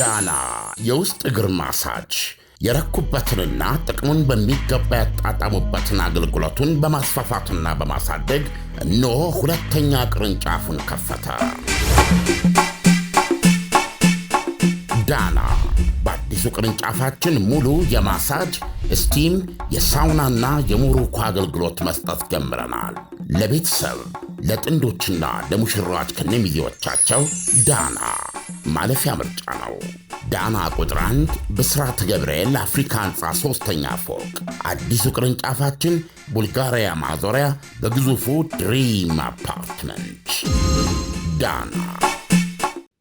ዳና የውስጥ እግር ማሳጅ የረኩበትንና ጥቅሙን በሚገባ ያጣጣሙበትን አገልግሎቱን በማስፋፋትና በማሳደግ እነሆ ሁለተኛ ቅርንጫፉን ከፈተ። ዳና በአዲሱ ቅርንጫፋችን ሙሉ የማሳጅ ስቲም፣ የሳውናና የሞሮኮ አገልግሎት መስጠት ጀምረናል። ለቤተሰብ ለጥንዶችና ለሙሽራዎች ከነሚዜዎቻቸው ዳና ማለፊያ ምርጫ ነው። ዳና ቁጥር 1 ብስራተ ገብርኤል አፍሪካ ህንፃ 3ኛ ፎቅ። አዲሱ ቅርንጫፋችን ቡልጋሪያ ማዞሪያ በግዙፉ ድሪም አፓርትመንት። ዳና።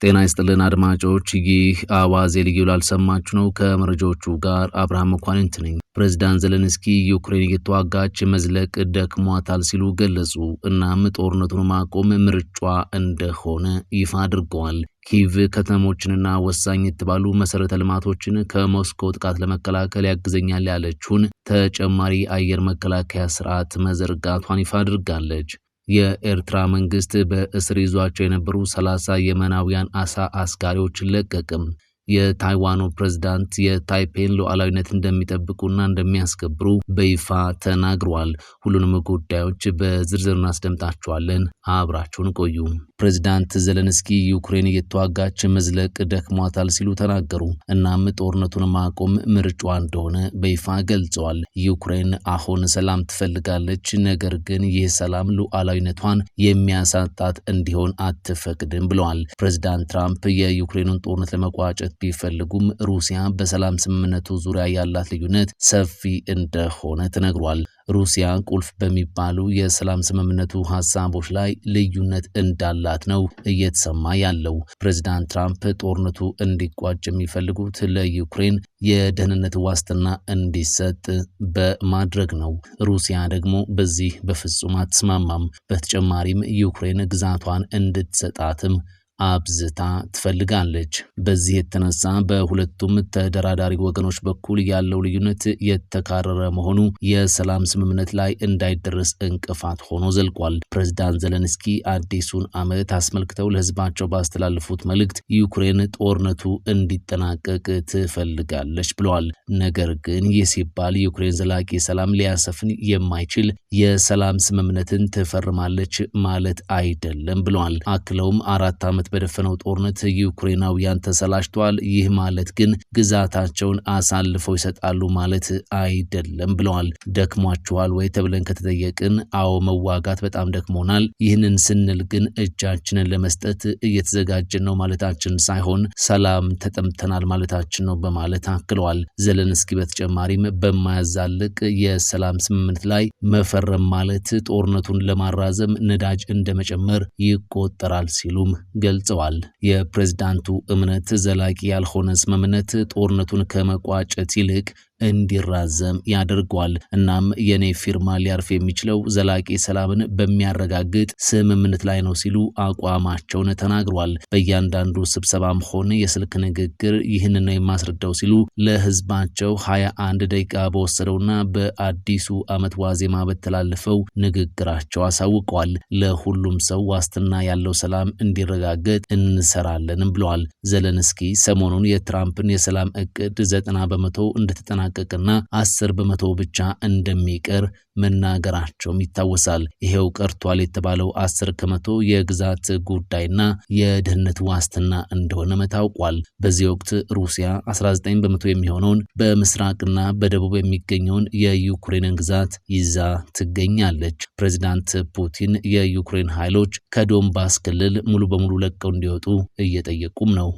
ጤና ይስጥልን አድማጮች፣ ይህ አዋዜ ልዩ ላልሰማችሁ ነው። ከመረጃዎቹ ጋር አብርሃም መኳንንት ነኝ። ፕሬዝዳንት ዘለንስኪ ዩክሬን እየተዋጋች መዝለቅ ደክሟታል ሲሉ ገለጹ። እናም ጦርነቱን ማቆም ምርጫ እንደሆነ ይፋ አድርገዋል። ኪቭ ከተሞችንና ወሳኝ የተባሉ መሰረተ ልማቶችን ከሞስኮ ጥቃት ለመከላከል ያግዘኛል ያለችውን ተጨማሪ አየር መከላከያ ስርዓት መዘርጋቷን ይፋ አድርጋለች። የኤርትራ መንግስት በእስር ይዟቸው የነበሩ 30 የመናውያን አሳ አስጋሪዎችን ለቀቅም። የታይዋኑ ፕሬዝዳንት የታይፔን ሉዓላዊነት እንደሚጠብቁና እንደሚያስከብሩ በይፋ ተናግረዋል። ሁሉንም ጉዳዮች በዝርዝር እናስደምጣቸዋለን። አብራችሁን ቆዩ። ፕሬዝዳንት ዘለንስኪ ዩክሬን እየተዋጋች መዝለቅ ደክሟታል ሲሉ ተናገሩ። እናም ጦርነቱን ማቆም ምርጫ እንደሆነ በይፋ ገልጸዋል። ዩክሬን አሁን ሰላም ትፈልጋለች፣ ነገር ግን ይህ ሰላም ሉዓላዊነቷን የሚያሳጣት እንዲሆን አትፈቅድም ብለዋል። ፕሬዝዳንት ትራምፕ የዩክሬኑን ጦርነት ለመቋጨት ቢፈልጉም ሩሲያ በሰላም ስምምነቱ ዙሪያ ያላት ልዩነት ሰፊ እንደሆነ ተነግሯል። ሩሲያ ቁልፍ በሚባሉ የሰላም ስምምነቱ ሐሳቦች ላይ ልዩነት እንዳላት ነው እየተሰማ ያለው። ፕሬዝዳንት ትራምፕ ጦርነቱ እንዲቋጭ የሚፈልጉት ለዩክሬን የደህንነት ዋስትና እንዲሰጥ በማድረግ ነው። ሩሲያ ደግሞ በዚህ በፍጹም አትስማማም። በተጨማሪም ዩክሬን ግዛቷን እንድትሰጣትም አብዝታ ትፈልጋለች። በዚህ የተነሳ በሁለቱም ተደራዳሪ ወገኖች በኩል ያለው ልዩነት የተካረረ መሆኑ የሰላም ስምምነት ላይ እንዳይደረስ እንቅፋት ሆኖ ዘልቋል። ፕሬዝዳንት ዘለንስኪ አዲሱን ዓመት አስመልክተው ለሕዝባቸው ባስተላለፉት መልእክት ዩክሬን ጦርነቱ እንዲጠናቀቅ ትፈልጋለች ብለዋል። ነገር ግን ይህ ሲባል ዩክሬን ዘላቂ ሰላም ሊያሰፍን የማይችል የሰላም ስምምነትን ትፈርማለች ማለት አይደለም ብለዋል። አክለውም 4 ዓመት በደፈነው ጦርነት ዩክሬናውያን ተሰላችተዋል። ይህ ማለት ግን ግዛታቸውን አሳልፈው ይሰጣሉ ማለት አይደለም ብለዋል። ደክሟቸዋል ወይ ተብለን ከተጠየቅን አዎ መዋጋት በጣም ደክሞናል። ይህንን ስንል ግን እጃችንን ለመስጠት እየተዘጋጀን ነው ማለታችን ሳይሆን ሰላም ተጠምተናል ማለታችን ነው በማለት አክለዋል። ዘለንስኪ በተጨማሪም በማያዛልቅ የሰላም ስምምነት ላይ መፈረም ማለት ጦርነቱን ለማራዘም ነዳጅ እንደመጨመር ይቆጠራል ሲሉም ገልጸዋል። የፕሬዝዳንቱ እምነት ዘላቂ ያልሆነ ስምምነት ጦርነቱን ከመቋጨት ይልቅ እንዲራዘም ያደርገዋል። እናም የኔ ፊርማ ሊያርፍ የሚችለው ዘላቂ ሰላምን በሚያረጋግጥ ስምምነት ላይ ነው ሲሉ አቋማቸውን ተናግረዋል። በእያንዳንዱ ስብሰባም ሆነ የስልክ ንግግር ይህንን ነው የማስረዳው ሲሉ ለህዝባቸው 21 ደቂቃ በወሰደውና በአዲሱ ዓመት ዋዜማ በተላለፈው ንግግራቸው አሳውቀዋል። ለሁሉም ሰው ዋስትና ያለው ሰላም እንዲረጋገጥ እንሰራለንም ብለዋል። ዘለንስኪ ሰሞኑን የትራምፕን የሰላም እቅድ 90 በመቶ እንደተጠናቀቀና 10 በመቶ ብቻ እንደሚቀር መናገራቸውም ይታወሳል። ይሄው ቀርቷል የተባለው 10 ከመቶ የግዛት ጉዳይና የደህንነት ዋስትና እንደሆነ ታውቋል። በዚህ ወቅት ሩሲያ 19 በመቶ የሚሆነውን በምስራቅና በደቡብ የሚገኘውን የዩክሬንን ግዛት ይዛ ትገኛለች። ፕሬዝዳንት ፑቲን የዩክሬን ኃይሎች ከዶንባስ ክልል ሙሉ በሙሉ ለቀው እንዲወጡ እየጠየቁም ነው።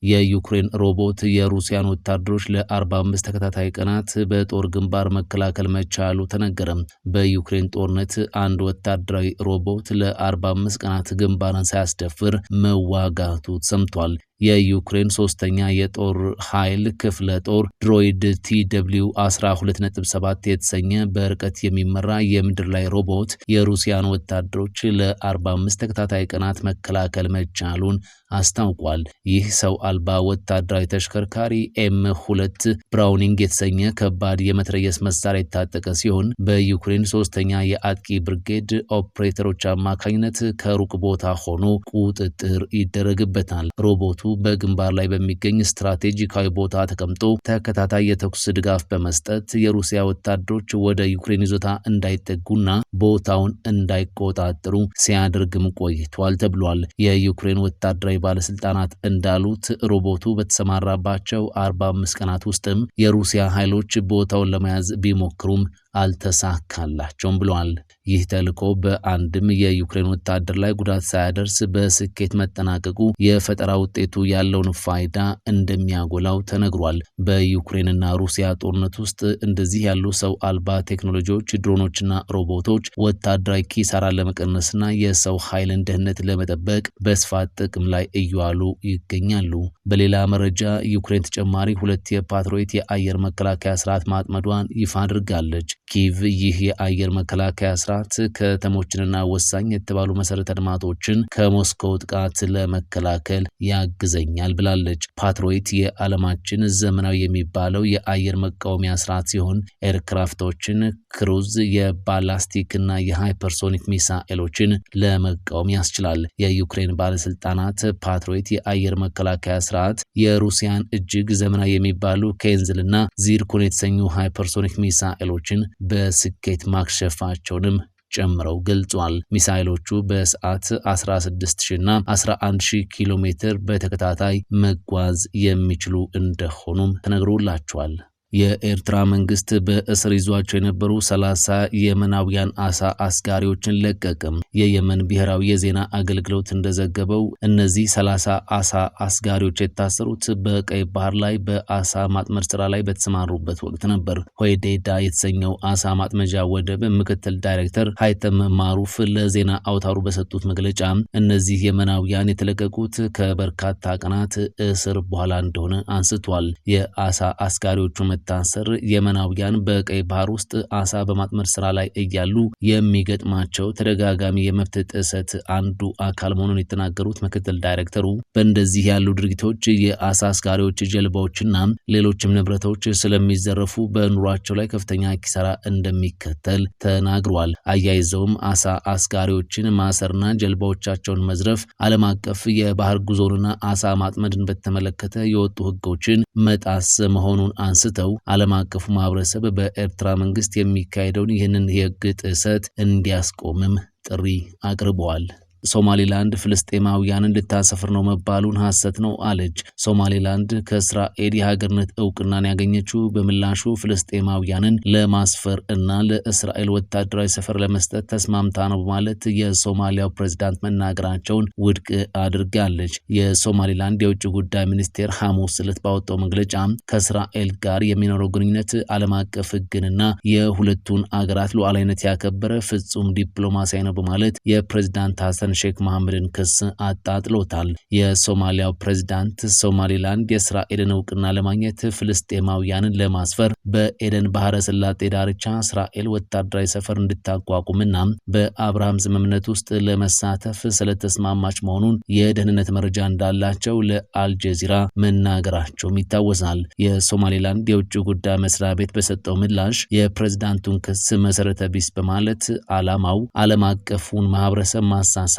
የዩክሬን ሮቦት የሩሲያን ወታደሮች ለ45 ተከታታይ ቀናት በጦር ግንባር መከላከል መቻሉ ተነገረም። በዩክሬን ጦርነት አንድ ወታደራዊ ሮቦት ለ45 ቀናት ግንባርን ሳያስደፍር መዋጋቱ ሰምቷል። የዩክሬን 3ኛ የጦር ኃይል ክፍለ ጦር ድሮይድ TW12.7 የተሰኘ በርቀት የሚመራ የምድር ላይ ሮቦት የሩሲያን ወታደሮች ለ45 ተከታታይ ቀናት መከላከል መቻሉን አስታውቋል። ይህ ሰው አልባ ወታደራዊ ተሽከርካሪ M2 ብራውኒንግ የተሰኘ ከባድ የመትረየስ መሳሪያ የታጠቀ ሲሆን በዩክሬን ሶስተኛ የአጥቂ ብርጌድ ኦፕሬተሮች አማካኝነት ከሩቅ ቦታ ሆኖ ቁጥጥር ይደረግበታል። ሮቦቱ በግንባር ላይ በሚገኝ ስትራቴጂካዊ ቦታ ተቀምጦ ተከታታይ የተኩስ ድጋፍ በመስጠት የሩሲያ ወታደሮች ወደ ዩክሬን ይዞታ እንዳይጠጉና ቦታውን እንዳይቆጣጠሩ ሲያደርግም ቆይቷል ተብሏል። የዩክሬን ወታደራዊ ባለስልጣናት እንዳሉት ሮቦቱ በተሰማራባቸው 45 ቀናት ውስጥም የሩሲያ ኃይሎች ቦታውን ለመያዝ ቢሞክሩም አልተሳካላቸውም ብለዋል። ይህ ተልዕኮ በአንድም የዩክሬን ወታደር ላይ ጉዳት ሳያደርስ በስኬት መጠናቀቁ የፈጠራ ውጤቱ ያለውን ፋይዳ እንደሚያጎላው ተነግሯል። በዩክሬንና ሩሲያ ጦርነት ውስጥ እንደዚህ ያሉ ሰው አልባ ቴክኖሎጂዎች፣ ድሮኖችና ሮቦቶች ወታደራዊ ኪሳራን ለመቀነስና የሰው ኃይልን ደህንነት ለመጠበቅ በስፋት ጥቅም ላይ እየዋሉ ይገኛሉ። በሌላ መረጃ ዩክሬን ተጨማሪ 2 የፓትሪዮት የአየር መከላከያ ስርዓት ማጥመዷን ይፋ አድርጋለች። ኪቭ ይህ የአየር መከላከያ ስርዓት ከተሞችንና ወሳኝ የተባሉ መሰረተ ልማቶችን ከሞስኮ ጥቃት ለመከላከል ያግዘኛል ብላለች። ፓትሪዮት የዓለማችን ዘመናዊ የሚባለው የአየር መቃወሚያ ስርዓት ሲሆን ኤርክራፍቶችን፣ ክሩዝ፣ የባላስቲክና የሃይፐርሶኒክ ሚሳኤሎችን ለመቃወም ያስችላል። የዩክሬን ባለስልጣናት ፓትሪዮት የአየር መከላከያ ስርዓት የሩሲያን እጅግ ዘመናዊ የሚባሉ ኬንዝልና ዚርኮን የተሰኙ ሃይፐርሶኒክ ሚሳኤሎችን በስኬት ማክሸፋቸውንም ጨምረው ገልጿል። ሚሳኤሎቹ በሰዓት 16000 እና 11000 ኪሎ ሜትር በተከታታይ መጓዝ የሚችሉ እንደሆኑም ተነግሮላቸዋል። የኤርትራ መንግስት በእስር ይዟቸው የነበሩ 30 የመናውያን አሳ አስጋሪዎችን ለቀቅም። የየመን ብሔራዊ የዜና አገልግሎት እንደዘገበው እነዚህ 30 አሳ አስጋሪዎች የታሰሩት በቀይ ባህር ላይ በአሳ ማጥመድ ስራ ላይ በተሰማሩበት ወቅት ነበር። ሆይዴዳ የተሰኘው አሳ ማጥመጃ ወደብ ምክትል ዳይሬክተር ሃይተም ማሩፍ ለዜና አውታሩ በሰጡት መግለጫ እነዚህ የመናውያን የተለቀቁት ከበርካታ ቀናት እስር በኋላ እንደሆነ አንስቷል። የአሳ አስጋሪዎቹ ታሰር የመናውያን በቀይ ባህር ውስጥ አሳ በማጥመድ ስራ ላይ እያሉ የሚገጥማቸው ተደጋጋሚ የመብት ጥሰት አንዱ አካል መሆኑን የተናገሩት ምክትል ዳይሬክተሩ በእንደዚህ ያሉ ድርጊቶች የአሳ አስጋሪዎች ጀልባዎችና ሌሎችም ንብረቶች ስለሚዘረፉ በኑሯቸው ላይ ከፍተኛ ኪሳራ እንደሚከተል ተናግሯል። አያይዘውም አሳ አስጋሪዎችን ማሰርና ጀልባዎቻቸውን መዝረፍ ዓለም አቀፍ የባህር ጉዞንና አሳ ማጥመድን በተመለከተ የወጡ ሕጎችን መጣስ መሆኑን አንስተው ዓለም አቀፉ ማህበረሰብ በኤርትራ መንግስት የሚካሄደውን ይህንን የህግ ጥሰት እንዲያስቆምም ጥሪ አቅርበዋል። ሶማሊላንድ ፍልስጤማውያንን ልታሰፍር ነው መባሉን ሐሰት ነው አለች። ሶማሊላንድ ከእስራኤል የሀገርነት እውቅናን ያገኘችው በምላሹ ፍልስጤማውያንን ለማስፈር እና ለእስራኤል ወታደራዊ ሰፈር ለመስጠት ተስማምታ ነው በማለት የሶማሊያው ፕሬዝዳንት መናገራቸውን ውድቅ አድርጋለች። የሶማሊላንድ የውጭ ጉዳይ ሚኒስቴር ሐሙስ ዕለት ባወጣው መግለጫ ከእስራኤል ጋር የሚኖረው ግንኙነት ዓለም አቀፍ ሕግንና የሁለቱን አገራት ሉዓላዊነት ያከበረ ፍጹም ዲፕሎማሲያዊ ነው በማለት የፕሬዝዳንት ሐሰን ሼክ መሐመድን ክስ አጣጥሎታል። የሶማሊያው ፕሬዝዳንት ሶማሊላንድ የእስራኤልን እውቅና ለማግኘት ፍልስጤማውያንን ለማስፈር በኤደን ባህረ ሰላጤ ዳርቻ እስራኤል ወታደራዊ ሰፈር እንድታቋቁምና በአብርሃም ስምምነት ውስጥ ለመሳተፍ ስለተስማማች መሆኑን የደህንነት መረጃ እንዳላቸው ለአልጀዚራ መናገራቸውም ይታወሳል። የሶማሊላንድ የውጭ ጉዳይ መስሪያ ቤት በሰጠው ምላሽ የፕሬዝዳንቱን ክስ መሰረተ ቢስ በማለት ዓላማው ዓለም አቀፉን ማህበረሰብ ማሳሳትና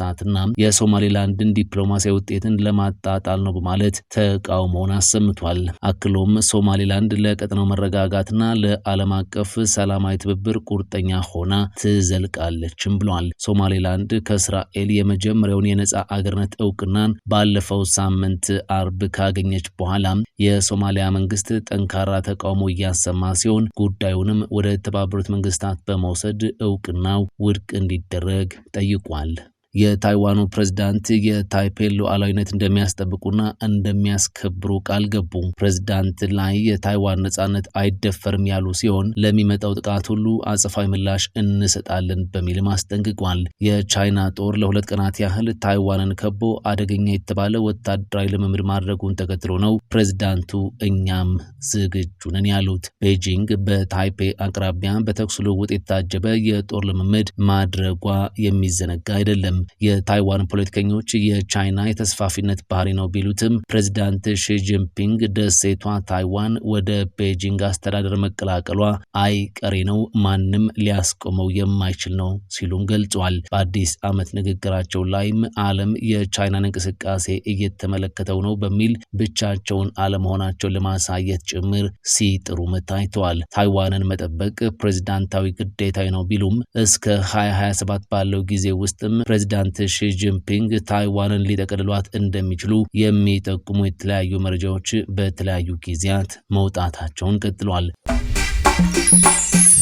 የሶማሊላንድን ዲፕሎማሲያዊ ውጤትን ለማጣጣል ነው በማለት ተቃውሞውን አሰምቷል። አክሎም ሶማሊላንድ ለቀጠናው መረጋጋትና ለዓለም አቀፍ ሰላማዊ ትብብር ቁርጠኛ ሆና ትዘልቃለችም ብሏል። ሶማሊላንድ ከእስራኤል የመጀመሪያውን የነጻ አገርነት እውቅናን ባለፈው ሳምንት አርብ ካገኘች በኋላ የሶማሊያ መንግስት ጠንካራ ተቃውሞ እያሰማ ሲሆን ጉዳዩንም ወደ ተባበሩት መንግስታት በመውሰድ እውቅናው ውድቅ እንዲደረግ ጠይቋል። የታይዋኑ ፕሬዝዳንት የታይፔን ሉዓላዊነት እንደሚያስጠብቁና እንደሚያስከብሩ ቃል ገቡ። ፕሬዝዳንት ላይ የታይዋን ነጻነት አይደፈርም ያሉ ሲሆን ለሚመጣው ጥቃት ሁሉ አጸፋዊ ምላሽ እንሰጣለን በሚልም አስጠንቅቋል። የቻይና ጦር ለ2 ቀናት ያህል ታይዋንን ከቦ አደገኛ የተባለ ወታደራዊ ልምምድ ማድረጉን ተከትሎ ነው ፕሬዝዳንቱ እኛም ዝግጁ ነን ያሉት። ቤጂንግ በታይፔ አቅራቢያ በተኩስ ልውውጥ የታጀበ የጦር ልምምድ ማድረጓ የሚዘነጋ አይደለም። የታይዋን ፖለቲከኞች የቻይና የተስፋፊነት ባህሪ ነው ቢሉትም ፕሬዝዳንት ሺ ጂንፒንግ ደሴቷ ታይዋን ወደ ቤጂንግ አስተዳደር መቀላቀሏ አይቀሬ ነው፣ ማንም ሊያስቆመው የማይችል ነው ሲሉም ገልጸዋል። በአዲስ ዓመት ንግግራቸው ላይም ዓለም የቻይናን እንቅስቃሴ እየተመለከተው ነው በሚል ብቻቸውን አለመሆናቸውን ለማሳየት ጭምር ሲጥሩ ታይተዋል። ታይዋንን መጠበቅ ፕሬዝዳንታዊ ግዴታዊ ነው ቢሉም እስከ 2027 ባለው ጊዜ ውስጥም ፕሬዝዳንት ሺ ጂንፒንግ ታይዋንን ሊጠቀልሏት እንደሚችሉ የሚጠቁሙ የተለያዩ መረጃዎች በተለያዩ ጊዜያት መውጣታቸውን ቀጥሏል።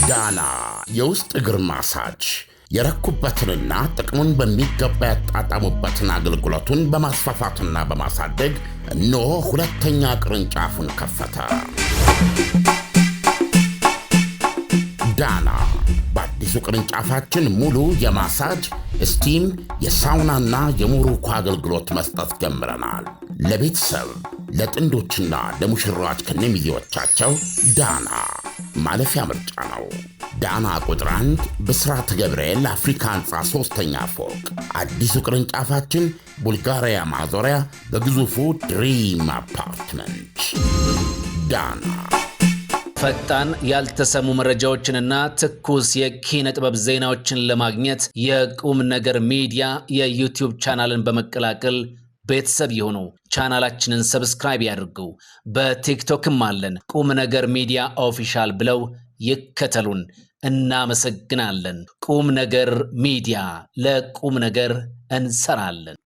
ዳና የውስጥ እግር ማሳጅ የረኩበትንና ጥቅሙን በሚገባ ያጣጣሙበትን አገልግሎቱን በማስፋፋትና በማሳደግ እነሆ ሁለተኛ ቅርንጫፉን ከፈተ። ዳና በአዲሱ ቅርንጫፋችን ሙሉ የማሳጅ ስቲም፣ የሳውናና የሞሮኮ አገልግሎት መስጠት ጀምረናል። ለቤተሰብ ለጥንዶችና ለሙሽራዎች ከነሚዜዎቻቸው ዳና ማለፊያ ምርጫ ነው። ዳና ቁጥር 1 ብስራት ገብርኤል አፍሪካ ህንፃ 3ኛ ፎቅ። አዲሱ ቅርንጫፋችን ቡልጋሪያ ማዞሪያ በግዙፉ ድሪም አፓርትመንት። ዳና ፈጣን ያልተሰሙ መረጃዎችንና ትኩስ የኪነ ጥበብ ዜናዎችን ለማግኘት የቁም ነገር ሚዲያ የዩቲዩብ ቻናልን በመቀላቀል ቤተሰብ ይሁኑ። ቻናላችንን ሰብስክራይብ ያድርጉ። በቲክቶክም አለን። ቁም ነገር ሚዲያ ኦፊሻል ብለው ይከተሉን። እናመሰግናለን። ቁም ነገር ሚዲያ፣ ለቁም ነገር እንሰራለን።